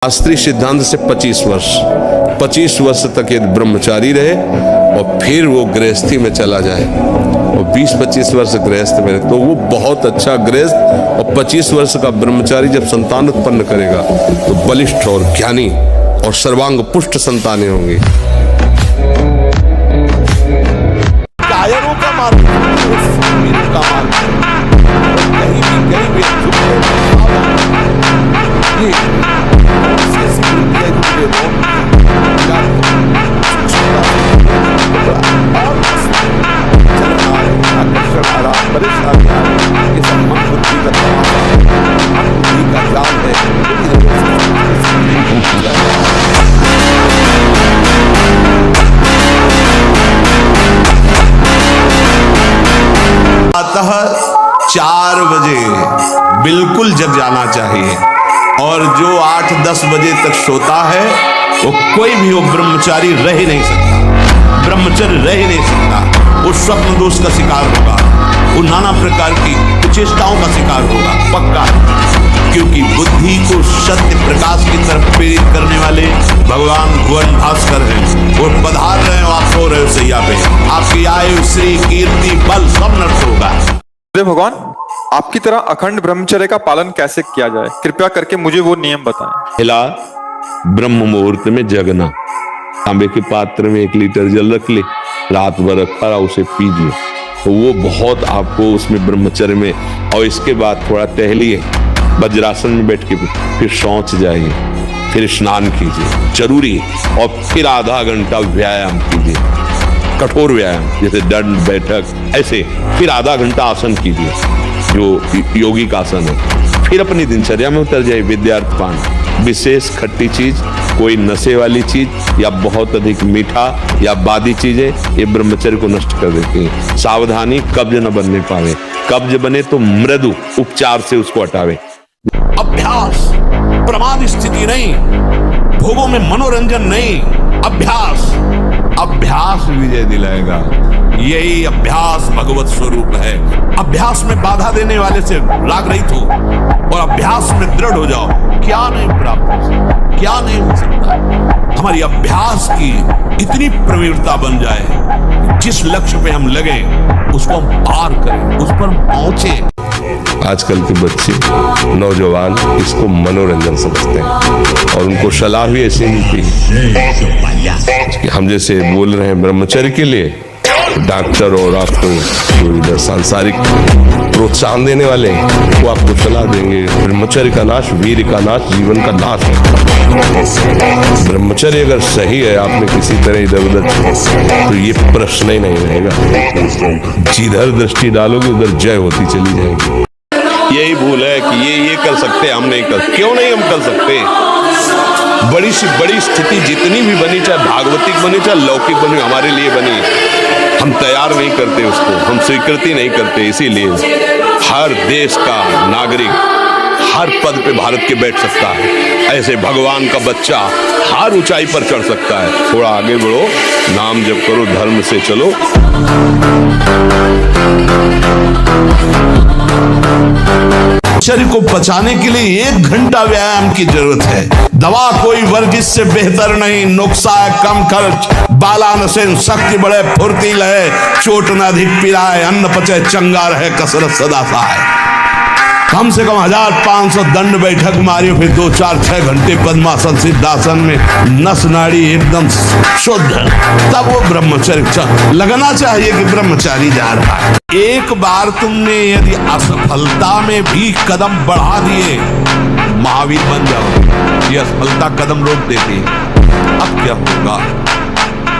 शास्त्रीय सिद्धांत से 25 वर्ष तक यदि ब्रह्मचारी रहे और फिर वो गृहस्थी में चला जाए और 20-25 वर्ष गृहस्थ में रहे तो वो बहुत अच्छा गृहस्थ, और 25 वर्ष का ब्रह्मचारी जब संतान उत्पन्न करेगा तो बलिष्ठ और ज्ञानी और सर्वांग पुष्ट संतानें होंगी। कायरों का मार्ग, वीरों का मार्ग, कहीं भी अतः 4 बजे बिल्कुल जग जाना चाहिए, और जो 8-10 बजे तक सोता है वो कोई भी वो ब्रह्मचारी रह ही नहीं सकता, ब्रह्मचर्य रह ही नहीं सकता। वो स्वप्न दोष का शिकार होगा, वो नाना प्रकार की कुचेष्टाओं का शिकार होगा, पक्का। क्योंकि बुद्धि को सत्य प्रकाश की तरफ प्रेरित करने वाले भगवान भुवन भास्कर हैं। वो पधार रहे हो, आप सो रहे हो सैया पे, आपकी आयु श्री कीर्ति बल सब नष्ट होगा। अरे भगवान, आपकी तरह अखंड ब्रह्मचर्य का पालन कैसे किया जाए, कृपया करके मुझे वो नियम बताएं। पहला, ब्रह्म मुहूर्त में जगना, तांबे के पात्र में 1 लीटर जल रख ले, रात भर रखा उसे पीजिए, तो वो बहुत आपको उसमें ब्रह्मचर्य में। और इसके बाद थोड़ा टहलिए, वज्रासन में बैठ के फिर शौच जाइए, फिर स्नान कीजिए जरूरी, और फिर आधा घंटा व्यायाम कीजिए, कठोर व्यायाम जैसे दंड बैठक, ऐसे फिर आधा घंटा आसन कीजिए जो योगी का आसन है। फिर अपनी दिनचर्या में उतर जाइए। विद्यार्थपान, विशेष खट्टी चीज, कोई नशे वाली चीज या बहुत अधिक मीठा या बादी चीजें ये ब्रह्मचर्य को नष्ट कर देती हैं। सावधानी, कब्ज न बनने पावे, कब्ज बने तो मृदु उपचार से उसको हटावे। अभ्यास, प्रमाद स्थिति नहीं, भोगों में मनोरंजन नहीं, अभ्यास। अभ्यास विजय दिलाएगा, यही अभ्यास भगवत स्वरूप है। अभ्यास में बाधा देने वाले से राग रहित हो और अभ्यास में दृढ़ हो जाओ। क्या नहीं प्राप्त हो सकता, क्या नहीं हो सकता। हमारी अभ्यास की इतनी प्रवीणता बन जाए, जिस लक्ष्य पे हम लगे उसको हम पार करें, उस पर पहुंचे। आजकल के बच्चे नौजवान इसको मनोरंजन समझते हैं और उनको सलाह भी ऐसी मिलती है कि हम जैसे बोल रहे हैं ब्रह्मचर्य के लिए, डॉक्टर और आपको इधर सांसारिक प्रोत्साहन देने वाले वो आपको सलाह देंगे ब्रह्मचर्य का नाश वीर का नाश, जीवन का नाश है। ब्रह्मचर्य अगर सही है, आपने किसी तरह इधर उधर तो ये प्रश्न ही नहीं रहेगा। जिधर दृष्टि डालोगे उधर जय होती चली जाएगी। यही भूल है कि ये कर सकते, हम नहीं कर, क्यों नहीं हम कर सकते। बड़ी से बड़ी स्थिति जितनी भी बनी, चाहे भागवतिक बनी चाहे लौकिक बनी, हमारे लिए बनी, हम तैयार नहीं करते उसको, हम स्वीकृति नहीं करते। इसीलिए हर देश का नागरिक हर पद पे भारत के बैठ सकता है, ऐसे भगवान का बच्चा हर ऊंचाई पर चढ़ सकता है। थोड़ा आगे बढ़ो, नाम जप करो, धर्म से चलो। शरीर को बचाने के लिए 1 घंटा व्यायाम की जरूरत है। दवा कोई वर्जिश से बेहतर नहीं, नुस्खा है कम खर्च, बालानसेन शक्ति बढ़े फुर्ती लहे, चोट न अधिक पिराए, अन्न पचे चंगा रहे, कसरत सदा सहाय। कम से कम 1500 दंड बैठक मारियो, फिर 2-4-6 घंटे पद्मासन सिद्धासन में नस नाड़ी एकदम शुद्ध, तब वो ब्रह्मचर्य लगना चाहिए कि ब्रह्मचारी जा रहा है। एक बार तुमने यदि असफलता में भी कदम बढ़ा दिए, महावीर बन जाओ। ये असफलता कदम रोक देती है। अब क्या होगा?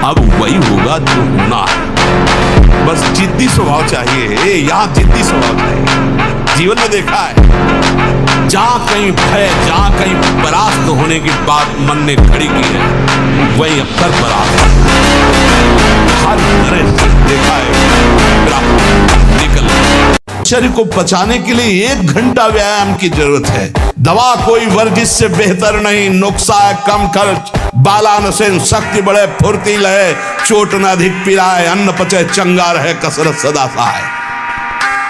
अब वही होगा जो होना है। बस जिद्दी स्वभाव चाहिए, यहाँ जिद्दी स्वभाव चाहिए। जीवन में देखा है, जहां कहीं भय, जहां कहीं परास्त होने की बात मन ने खड़ी की है, वही अक्सर परास्त हर तरह से देखा है। निकल शरीर को बचाने के लिए 1 घंटा व्यायाम की जरूरत है। दवा कोई वर्जिश से बेहतर नहीं, नुस्खा है कम खर्च, बालानसेन शक्ति बढ़े फुर्ती लहे, चोट न अधिक पिराए, अन्न पचे चंगा रहे, कसरत सदा सहाय।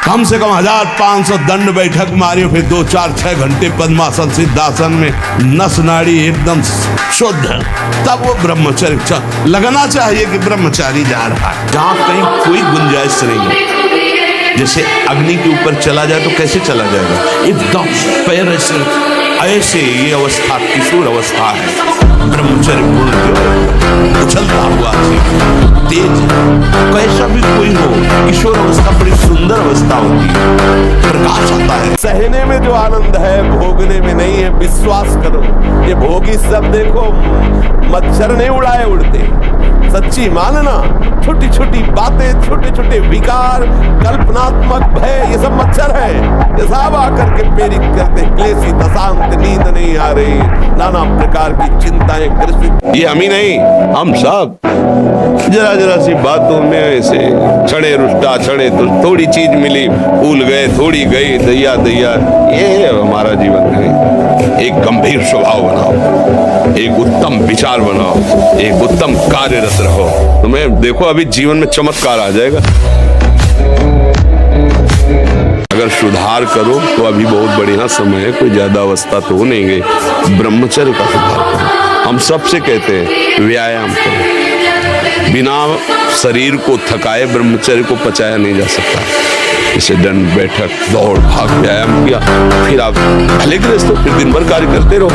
कम से कम 1500 दंड बैठक मारी, फिर 2-4-6 घंटे पद्मासन सिद्धासन में नस नाड़ी एकदम शुद्ध, तब वो ब्रह्मचर्य लगना चाहिए कि ब्रह्मचारी जा रहा है। जहां कहीं कोई गुंजाइश नहीं है, जैसे अग्नि के ऊपर चला जाए तो कैसे चला जाएगा, एकदम पैर ऐसे ये अवस्था किशोर अवस्था है। ब्रह्मचर्य पूर्ण उछलता हुआ तेज, कैसा भी कोई हो, किशोर अवस्था बड़ी सुंदर अवस्था होती है, प्रकाश आता है। सहने में जो आनंद है भोगने में नहीं है, विश्वास करो। ये भोगी सब देखो मच्छर नहीं उड़ाए उड़ते, सच्ची मानना। छोटी छोटी बातें, छोटे छोटे विकार, कल्पनात्मक भय, ये सब मच्छर है। ये सब आकर के प्रेरित करते, क्लेशी दशांत, नींद नहीं आ रही, नाना प्रकार की चिंताएं ग्रसित। ये हम ही नहीं, हम सब जरा जरा सी बातों में ऐसे छड़े रुष्टा छड़े तो थोड़ी चीज मिली, भूल गए, थोड़ी गई, दैया दैया। ये हमारा जीवन है। एक गंभीर स्वभाव बनाओ, एक उत्तम विचार बनाओ, एक उत्तम कार्यरत रहो, तुम्हें देखो अभी जीवन में चमत्कार आ जाएगा। अगर सुधार करो तो अभी बहुत बढ़िया समय है, कोई ज्यादा अवस्था तो हो नहीं गई। ब्रह्मचर्य का सुधार करो। हम सबसे कहते हैं व्यायाम करो, बिना शरीर को थकाए ब्रह्मचर्य को पचाया नहीं जा सकता। जैसे दंड बैठक दौड़ भाग व्यायाम किया, फिर आप भले गृहस्थ हो, फिर दिन भर कार्य करते रहो।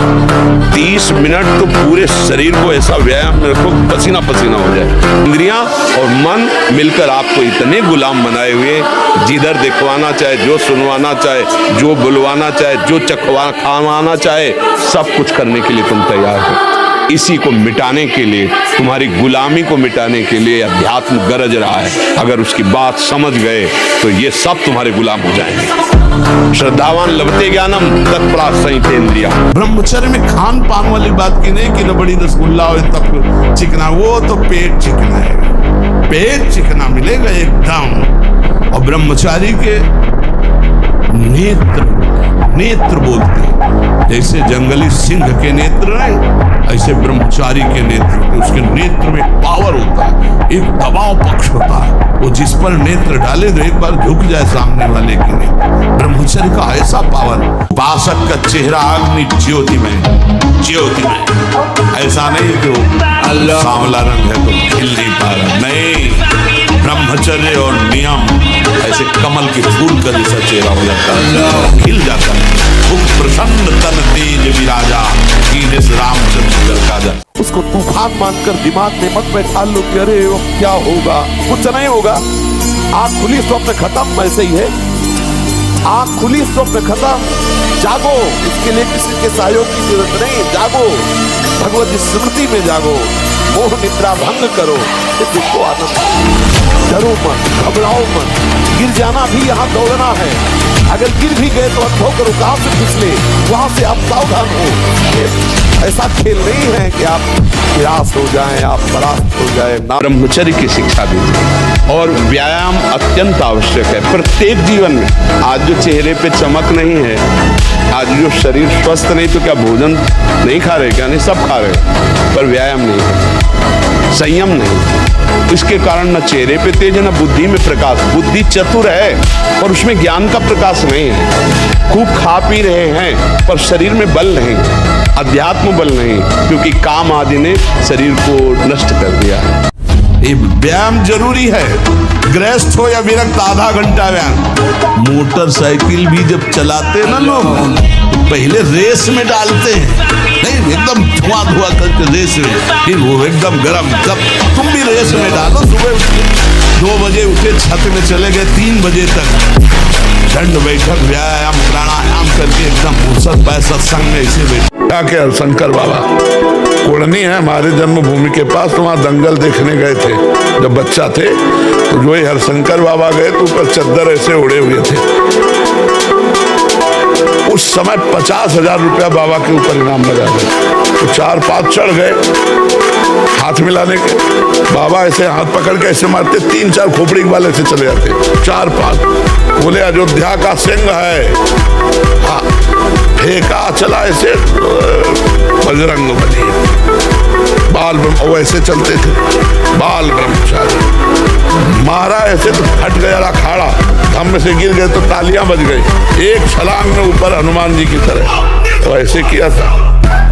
30 मिनट तो पूरे शरीर को ऐसा व्यायाम में रखो पसीना पसीना हो जाए। इंद्रियां और मन मिलकर आपको इतने गुलाम बनाए हुए, जिधर दिखवाना चाहे, जो सुनवाना चाहे, जो बुलवाना चाहे, जो चखवा खावाना चाहे, सब कुछ करने के लिए तुम तैयार हो। इसी को मिटाने के लिए, तुम्हारी गुलामी को मिटाने के लिए अध्यात्म गरज रहा है। अगर उसकी बात समझ गए तो ये सब तुम्हारे गुलाम हो जाएंगे। श्रद्धावान लभते ज्ञानम तत्परा संहितेन्द्रिया। ब्रह्मचर्य में खान पान वाली बात की नहीं कि न बड़ी रसगुल्ला हो तब चिकना, वो तो पेट चिकना है, पेट चिकना मिलेगा एकदम। और ब्रह्मचारी के नेत्र बोलते हैं, जैसे जंगली सिंह के नेत्र नहीं, ऐसे ब्रह्मचारी के नेत्र, उसके नेत्र में पावर होता है, एक दबाव पक्ष होता है। वो जिस पर नेत्र डाले तो एक बार झुक जाए सामने वाले की नहीं। ब्रह्मचर्य का ऐसा पावर। उपासक का चेहरा अग्नि ज्योतिमय, ऐसा नहीं तो सांवला रंग है तो खिल नहीं पा रहा, नहीं। ब्रह्मचर्य और नियम ऐसे कमल के फूल का जैसा चेहरा हो जाता है, खिल जाता है। प्रसन्न तन तेज विराजा, रामचंद्र का जा। उसको तूफान मानकर दिमाग में मत बैठा लो कि अरे वो क्या होगा, कुछ नहीं होगा। आंख खुली स्वप्न खत्म, ऐसे ही है। आंख खुली स्वप्न खत्म, जागो। इसके लिए किसी के सहयोग की जरूरत नहीं, जागो, भगवती स्मृति में जागो, मोह निद्रा भंग करो, देखो आनंद। डरो मत, घबराओ मत, गिर जाना भी यहाँ दौड़ना है। अगर गिर भी गए तो अनुभव करो कहां से फिसले, वहां से आप सावधान हो। ऐसा खेल नहीं है कि आप निराश हो जाएं, आप परास्त हो जाएं। ब्रह्मचर्य की शिक्षा दी और व्यायाम अत्यंत आवश्यक है प्रत्येक जीवन में। आज जो चेहरे पे चमक नहीं है, आज जो शरीर स्वस्थ नहीं, तो क्या भोजन नहीं खा रहे, क्या नहीं, सब खा रहे, पर व्यायाम नहीं, संयम नहीं। इसके कारण न चेहरे पे तेज, न बुद्धि में प्रकाश। बुद्धि चतुर है और उसमें ज्ञान का प्रकाश नहीं है। खूब खा पी रहे हैं पर शरीर में बल नहीं, अध्यात्म बल नहीं, क्योंकि काम आदि ने शरीर को नष्ट कर दिया है। ये व्यायाम जरूरी है, गृहस्थ हो या विरक्त, आधा घंटा व्यायाम। मोटरसाइकिल भी जब चलाते ना लोग तो पहले रेस में डालते हैं, नहीं एकदम धुआं करके रेस में, फिर वो एकदम गर्म। तब तुम भी रेस में डालो। सुबह 2 बजे उठे, छत में चले गए 3 बजे तक, दंड बैठक व्यायाम प्राणायाम करके एकदम फुर्सत पाए, सत्संग में ऐसे बैठे। क्या क्या शंकर बाबा कोड़नी है हमारे जन्मभूमि के पास, तो वहाँ दंगल देखने गए थे जब बच्चा थे। तो जो ही हरशंकर बाबा गए तो ऊपर चद्दर ऐसे उड़े हुए थे। उस समय 50,000 रुपया बाबा के ऊपर इनाम लगा गए। तो 4-5 चढ़ गए हाथ मिलाने के। बाबा ऐसे हाथ पकड़ के ऐसे मारते, 3-4 खोपड़ी वाले से चले जाते। 4-5 बोले अयोध्या का सिंह है, हाँ फेंका चला ऐसे, बजरंग बली। बाल ब्रह्म वैसे चलते थे, बाल ब्रह्मचारी मारा ऐसे तो फट गया अखाड़ा, खम्भ से गिर गए तो तालियां बज गई, एक छलांग में ऊपर हनुमान जी की तरह। तो ऐसे किया था,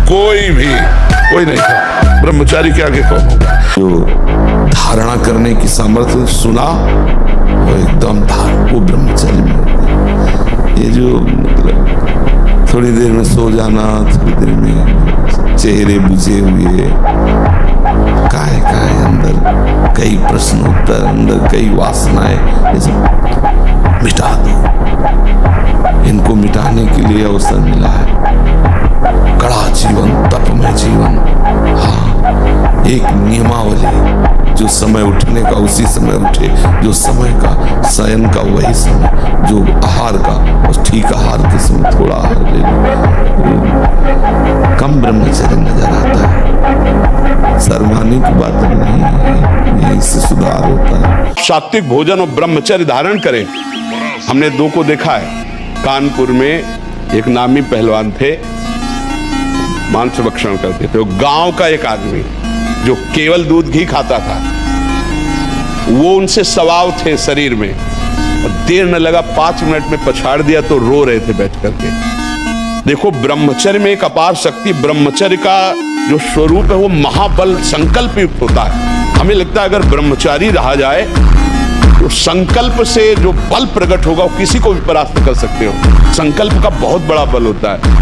कोई नहीं था। ब्रह्मचारी के आगे कौन होगा? जो धारणा करने की सामर्थ्य सुना वो एकदम वो ब्रह्मचारी में होता है। ये जो मतलब थोड़ी देर में सो जाना, थोड़ी देर में चेहरे बुझे हुए, काहे अंदर कई प्रश्न उत्तर, अंदर कई वासनाएं, ये सब मिटा दो। इनको मिटाने के लिए अवसर मिला है। कड़ा जीवन, तपमय जीवन। हाँ, एक नियमावली, जो समय उठने का उसी समय उठे, जो समय का शयन का वही समय, जो आहार का उस ठीक आहार के समय थोड़ा आहार ले लो। कम ब्रह्मचर्य नजर आता है। शर्माने की बात नहीं है, यही से सुधार होता है। सात्विक भोजन और ब्रह्मचर्य धारण करें। हमने दो को देखा है। कानपुर में एक नामी पहलवान थे, मांस भक्षण करते थे। वो गांव का एक आदमी जो केवल दूध घी खाता था, वो उनसे सवाव थे शरीर में। और देर न लगा, 5 मिनट में पछाड़ दिया तो रो रहे थे बैठ करके। देखो, ब्रह्मचर्य में एक अपार शक्ति, ब्रह्मचर्य का जो स्वरूप है वो महाबल संकल्प युक्त होता है। हमें लगता है अगर ब्रह्मचारी रहा जाए तो संकल्प से जो बल प्रकट होगा वो किसी को भी परास्त कर सकते हो। संकल्प का बहुत बड़ा बल होता है।